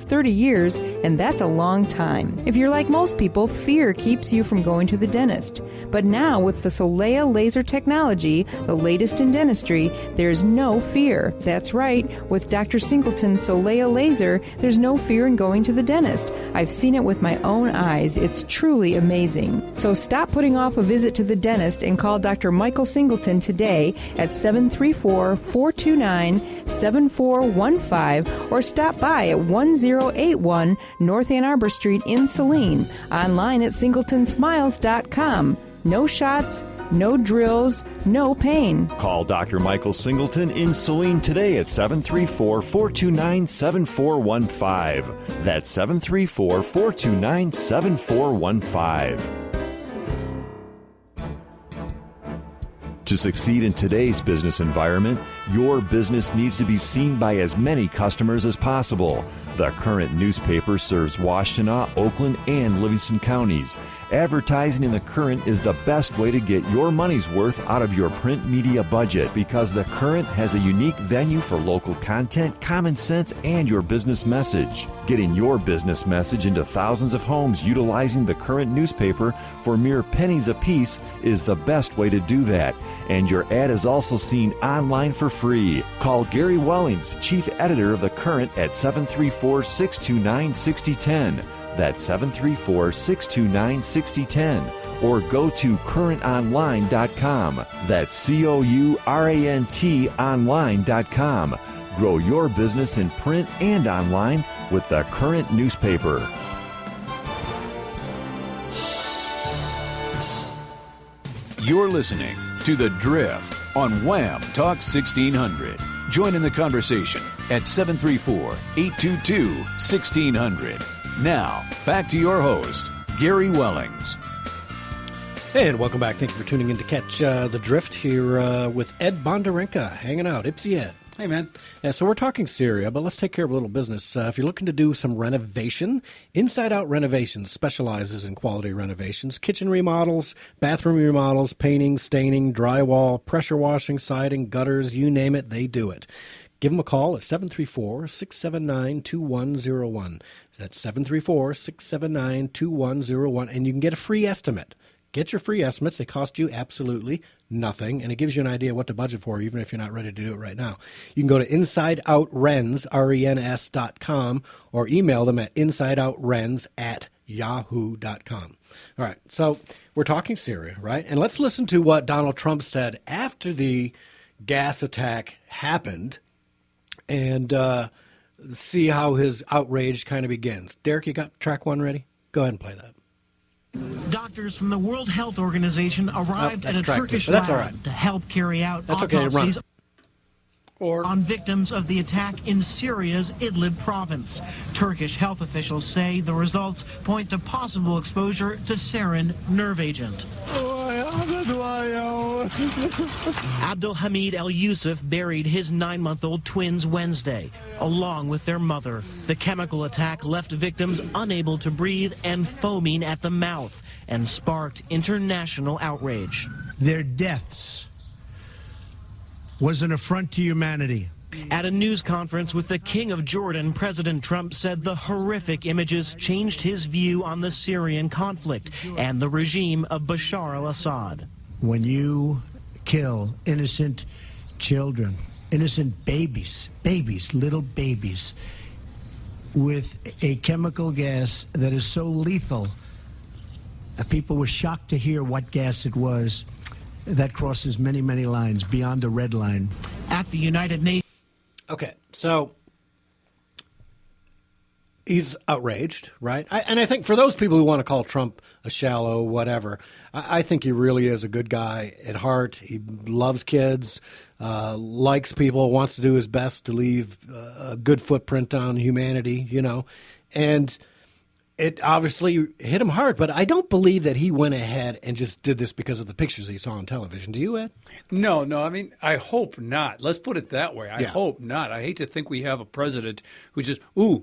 30 years, and that's a long time. If you're like most people, fear keeps you from going to the dentist. But now, with the Solea laser technology, the latest in dentistry, there's no fear. That's right. With Dr. Singleton's Solea laser, there's no fear in going to the dentist. I've seen it with my own eyes. It's truly amazing. So stop putting off a visit to the dentist and call Dr. Michael Singleton today at 734-429-7415 or stop by at 1081 North Ann Arbor Street in Saline. Online at singletonsmiles.com. No shots, no drills, no pain. Call Dr. Michael Singleton in Saline today at 734-429-7415. That's 734-429-7415. To succeed in today's business environment, your business needs to be seen by as many customers as possible. The Current newspaper serves Washtenaw, Oakland, and Livingston counties. Advertising in the Current is the best way to get your money's worth out of your print media budget because the Current has a unique venue for local content, common sense, and your business message. Getting your business message into thousands of homes utilizing the Current newspaper for mere pennies apiece is the best way to do that. And your ad is also seen online for free. Call Gary Wellings, Chief Editor of the Current, at 734-629-6010. That's 734-629-6010. Or go to currentonline.com. That's COURANT online.com. Grow your business in print and online with the Current newspaper. You're listening to The Drift on Wham Talk 1600. Join in the conversation at 734-822-1600. Now, back to your host, Gary Wellings. Hey, and welcome back. Thank you for tuning in to catch The Drift here with Ed Bonderenka, hanging out. Ipsy Ed. Hey, man. So we're talking Syria, but let's take care of a little business. If you're looking to do some renovation, Inside Out Renovations specializes in quality renovations, kitchen remodels, bathroom remodels, painting, staining, drywall, pressure washing, siding, gutters, you name it, they do it. Give them a call at 734-679-2101. That's 734-679-2101, and you can get a free estimate. Get your free estimates. They cost you absolutely nothing, and it gives you an idea what to budget for, even if you're not ready to do it right now. You can go to InsideOutRens, RENS.com, or email them at InsideOutRens@yahoo.com. All right, so we're talking Syria, right? And let's listen to what Donald Trump said after the gas attack happened and see how his outrage kind of begins. Derek, you got track one ready? Go ahead and play that. Doctors from the World Health Organization arrived at a Turkish lab to help carry out autopsies on victims of the attack in Syria's Idlib province. Turkish health officials say the results point to possible exposure to sarin nerve agent. Abdulhamid El Yusuf buried his 9-month-old twins Wednesday, along with their mother. The chemical attack left victims unable to breathe and foaming at the mouth, and sparked international outrage. Their deaths was an affront to humanity. At a news conference with the King of Jordan, President Trump said the horrific images changed his view on the Syrian conflict and the regime of Bashar al-Assad. When you kill innocent children, innocent babies, little babies, with a chemical gas that is so lethal, people were shocked to hear what gas it was. That crosses many, many lines beyond a red line. At the United Nations. Okay, so he's outraged, right? And I think for those people who want to call Trump a shallow whatever, I think he really is a good guy at heart. He loves kids, likes people, wants to do his best to leave a good footprint on humanity, you know. And it obviously hit him hard, but I don't believe that he went ahead and just did this because of the pictures he saw on television. Do you, Ed? No. I mean, I hope not. Let's put it that way. I hope not. I hate to think we have a president who just,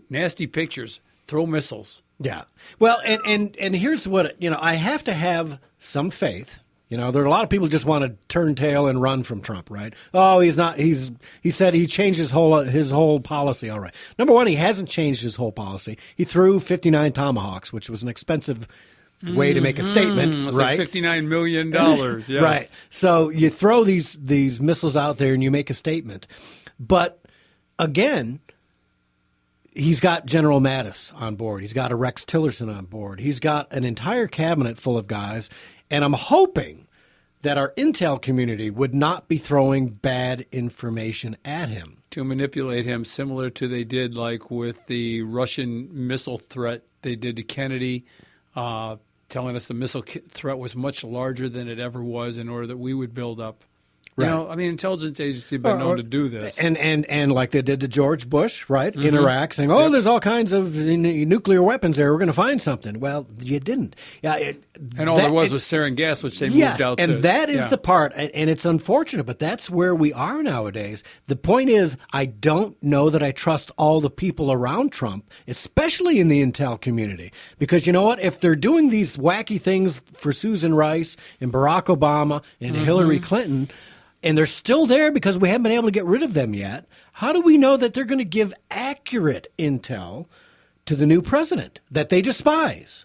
nasty pictures, throw missiles. Yeah. Well, and here's what, I have to have some faith You know, there are a lot of people who just want to turn tail and run from Trump, right? Oh, he's not. He said he changed his whole policy. All right. Number one, he hasn't changed his whole policy. He threw 59 Tomahawks, which was an expensive way to make a statement, right? Like $59 million. Yes. Right. So you throw these missiles out there and you make a statement. But again, he's got General Mattis on board. He's got a Rex Tillerson on board. He's got an entire cabinet full of guys. And I'm hoping that our intel community would not be throwing bad information at him. To manipulate him, similar to they did like with the Russian missile threat they did to Kennedy, telling us the missile threat was much larger than it ever was in order that we would build up. You know, I mean, intelligence agencies have been known to do this. And like they did to George Bush, right, in Iraq, saying, there's all kinds of nuclear weapons there. We're going to find something. Well, you didn't. And all there was sarin gas, which they moved out to. And that is the part, and it's unfortunate, but that's where we are nowadays. The point is, I don't know that I trust all the people around Trump, especially in the intel community. Because you know what? If they're doing these wacky things for Susan Rice and Barack Obama and Hillary Clinton, and they're still there because we haven't been able to get rid of them yet, how do we know that they're going to give accurate intel to the new president that they despise?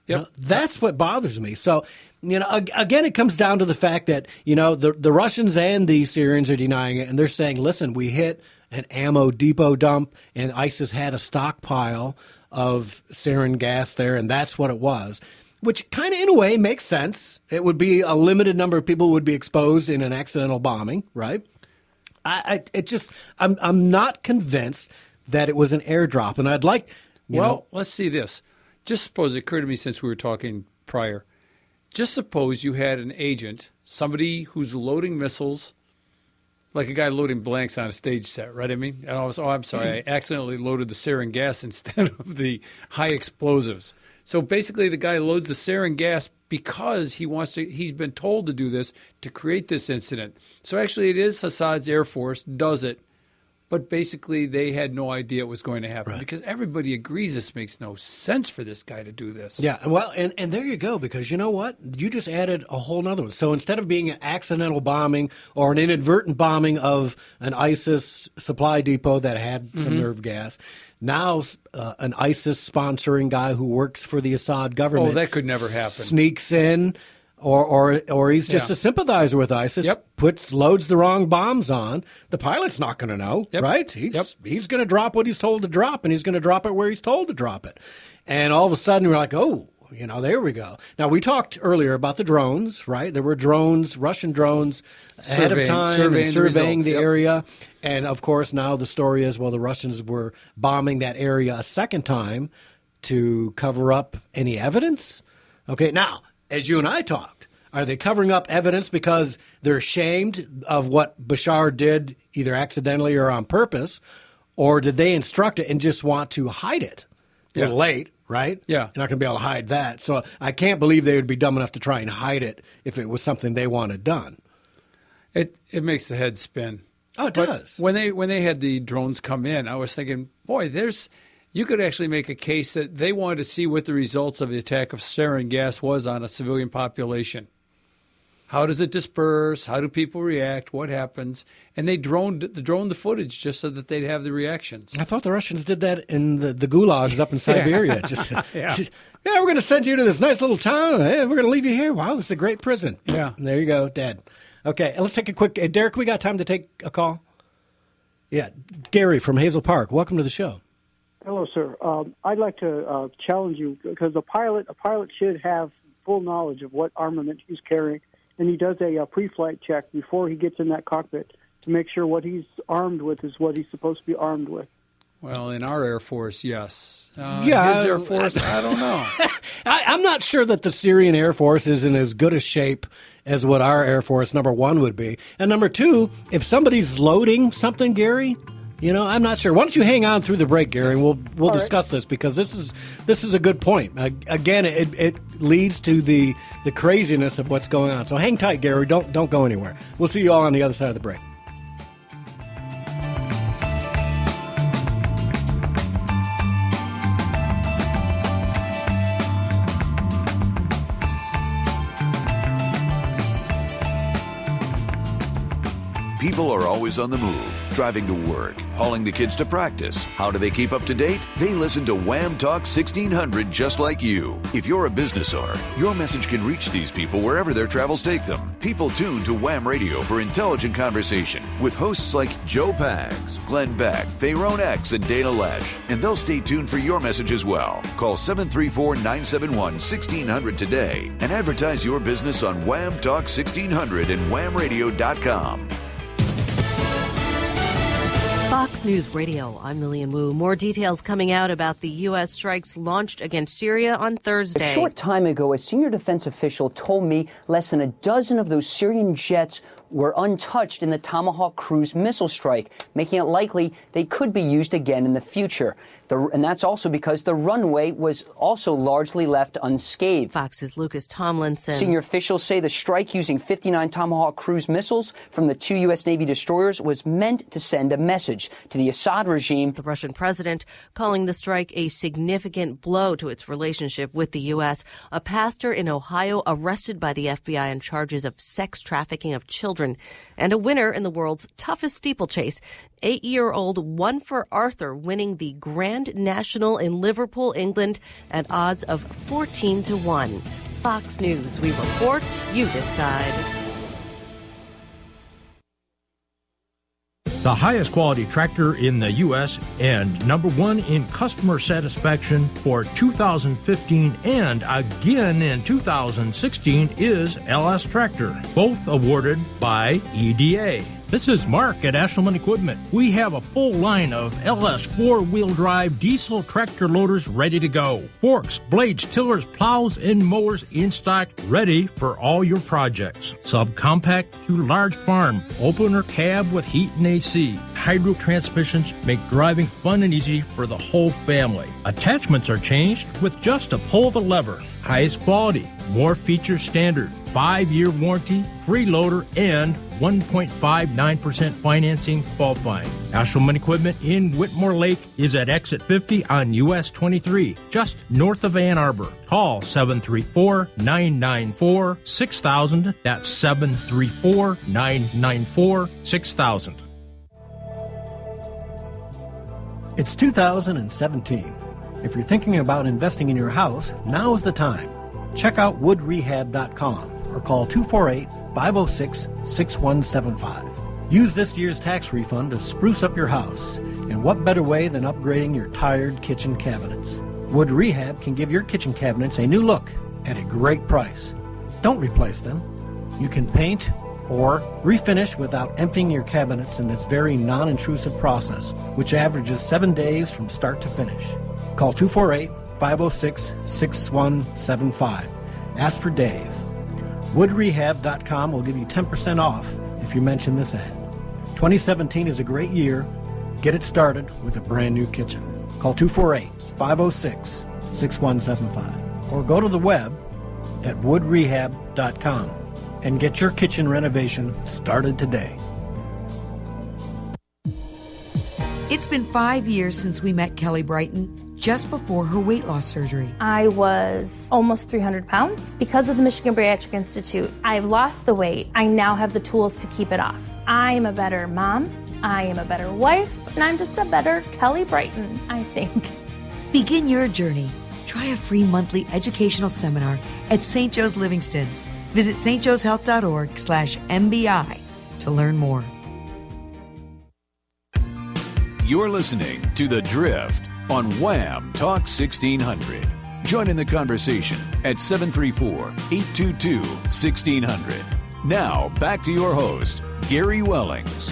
Yep. You know, that's what bothers me. So, you know, again, it comes down to the fact that, you know, the Russians and the Syrians are denying it, and they're saying, listen, we hit an ammo depot dump, and ISIS had a stockpile of sarin gas there, and that's what it was. Which kind of, in a way, makes sense. It would be a limited number of people would be exposed in an accidental bombing, right? I'm not convinced that it was an airdrop, and I'd like. Let's see this. Just suppose, it occurred to me since we were talking prior. Just suppose you had an agent, somebody who's loading missiles, like a guy loading blanks on a stage set, right? I mean, and I'm sorry, I accidentally loaded the sarin gas instead of the high explosives. So basically, the guy loads the sarin gas because he's been told to do this to create this incident. So actually, it is Assad's Air Force does it, but basically they had no idea it was going to happen because everybody agrees this makes no sense for this guy to do this. Yeah, well, and there you go, because you know what? You just added a whole nother one. So instead of being an accidental bombing or an inadvertent bombing of an ISIS supply depot that had some nerve gas, now an ISIS-sponsoring guy who works for the Assad government. Oh, that could never happen. Sneaks in, or he's just a sympathizer with ISIS. Loads the wrong bombs on. The pilot's not going to know, right? He's going to drop what he's told to drop, and he's going to drop it where he's told to drop it. And all of a sudden, we're like, oh, you know, there we go. Now, we talked earlier about the drones, right? There were drones, Russian drones, ahead of time, surveying the area. And, of course, now the story is, well, the Russians were bombing that area a second time to cover up any evidence. Okay, now, as you and I talked, are they covering up evidence because they're ashamed of what Bashar did, either accidentally or on purpose, or did they instruct it and just want to hide it? A little late, right? Yeah. You're not going to be able to hide that. So I can't believe they would be dumb enough to try and hide it if it was something they wanted done. It makes the head spin. Oh, it does. When they had the drones come in, I was thinking, boy, you could actually make a case that they wanted to see what the results of the attack of sarin gas was on a civilian population. How does it disperse? How do people react? What happens? And they droned the footage just so that they'd have the reactions. I thought the Russians did that in the gulags up in Siberia. We're going to send you to this nice little town. Hey, we're going to leave you here. Wow, this is a great prison. Yeah. And there you go, dead. Okay, let's take a quick... Derek, we got time to take a call? Yeah, Gary from Hazel Park. Welcome to the show. Hello, sir. I'd like to challenge you because a pilot should have full knowledge of what armament he's carrying, and he does a pre-flight check before he gets in that cockpit to make sure what he's armed with is what he's supposed to be armed with. Well, in our Air Force, yes. His Air Force, I don't know. I'm not sure that the Syrian Air Force is in as good a shape as what our Air Force, number one, would be. And number two, if somebody's loading something, Gary, you know, I'm not sure. Why don't you hang on through the break, Gary, and we'll discuss this because this is a good point. Again, it leads to the craziness of what's going on. So hang tight, Gary. Don't go anywhere. We'll see you all on the other side of the break. People are always on the move, driving to work, hauling the kids to practice. How do they keep up to date? They listen to Wham Talk 1600 just like you. If you're a business owner, your message can reach these people wherever their travels take them. People tune to Wham Radio for intelligent conversation with hosts like Joe Pags, Glenn Beck, Fayron X, and Dana Lesh. And they'll stay tuned for your message as well. Call 734-971-1600 today and advertise your business on Wham Talk 1600 and whamradio.com. Fox News Radio, I'm Lillian Wu. More details coming out about the U.S. strikes launched against Syria on Thursday. A short time ago, a senior defense official told me less than a dozen of those Syrian jets were untouched in the Tomahawk cruise missile strike, making it likely they could be used again in the future. And that's also because the runway was also largely left unscathed. Fox's Lucas Tomlinson. Senior officials say the strike using 59 Tomahawk cruise missiles from the 2 U.S. Navy destroyers was meant to send a message to the Assad regime. The Russian president calling the strike a significant blow to its relationship with the U.S. A pastor in Ohio arrested by the FBI on charges of sex trafficking of children. And a winner in the world's toughest steeplechase. 8-year-old One for Arthur winning the Grand National in Liverpool, England at odds of 14-1. Fox News, we report, you decide. The highest quality tractor in the U.S. and number one in customer satisfaction for 2015 and again in 2016 is LS Tractor, both awarded by EDA. This is Mark at Ashelman Equipment. We have a full line of LS four-wheel drive diesel tractor loaders ready to go. Forks, blades, tillers, plows, and mowers in stock, ready for all your projects. Subcompact to large farm, opener cab with heat and AC. Hydro transmissions make driving fun and easy for the whole family. Attachments are changed with just a pull of a lever. Highest quality, more features standard. 5-year warranty, free loader, and 1.59% financing qualifying. Ashelman Equipment in Whitmore Lake is at exit 50 on US 23, just north of Ann Arbor. Call 734-994-6000. That's 734-994-6000. It's 2017. If you're thinking about investing in your house, now is the time. Check out woodrehab.com or call 248-506-6175. Use this year's tax refund to spruce up your house. And what better way than upgrading your tired kitchen cabinets? Wood Rehab can give your kitchen cabinets a new look at a great price. Don't replace them. You can paint or refinish without emptying your cabinets in this very non-intrusive process, which averages 7 days from start to finish. Call 248-506-6175. Ask for Dave. Woodrehab.com will give you 10% off if you mention this ad. 2017 is a great year. Get it started with a brand new kitchen. Call 248-506-6175 or go to the web at woodrehab.com and get your kitchen renovation started today. It's been 5 years since we met Kelly Brighton, just before her weight loss surgery. I was almost 300 pounds. Because of the Michigan Bariatric Institute, I've lost the weight. I now have the tools to keep it off. I am a better mom, I am a better wife, and I'm just a better Kelly Brighton, I think. Begin your journey. Try a free monthly educational seminar at St. Joe's Livingston. Visit stjoe'shealth.org/MBI to learn more. You're listening to The Drift on Wham Talk 1600. Join in the conversation at 734-822-1600. Now, back to your host, Gary Wellings.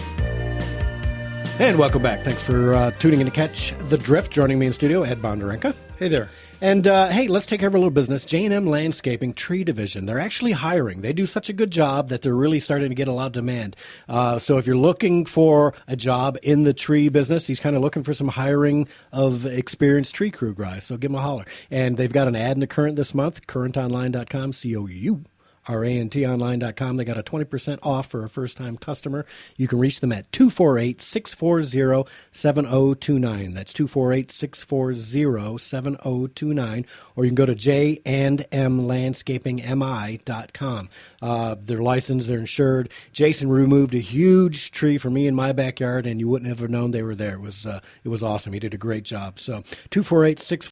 And welcome back. Thanks for tuning in to catch The Drift. Joining me in studio, Ed Bonderenka. Hey there. And, hey, let's take care of a little business. J&M Landscaping Tree Division. They're actually hiring. They do such a good job that they're really starting to get a lot of demand. So if you're looking for a job in the tree business, he's kind of looking for some hiring of experienced tree crew guys. So give him a holler. And they've got an ad in the Current this month, currentonline.com, rantonline.com. They got a 20% off for a first-time customer. You can reach them at 248-640-7029. That's 248-640-7029. Or you can go to jandmlandscapingmi.com. They're licensed, they're insured. Jason removed a huge tree for me in my backyard, and you wouldn't have known they were there. It was awesome. He did a great job. So 248-640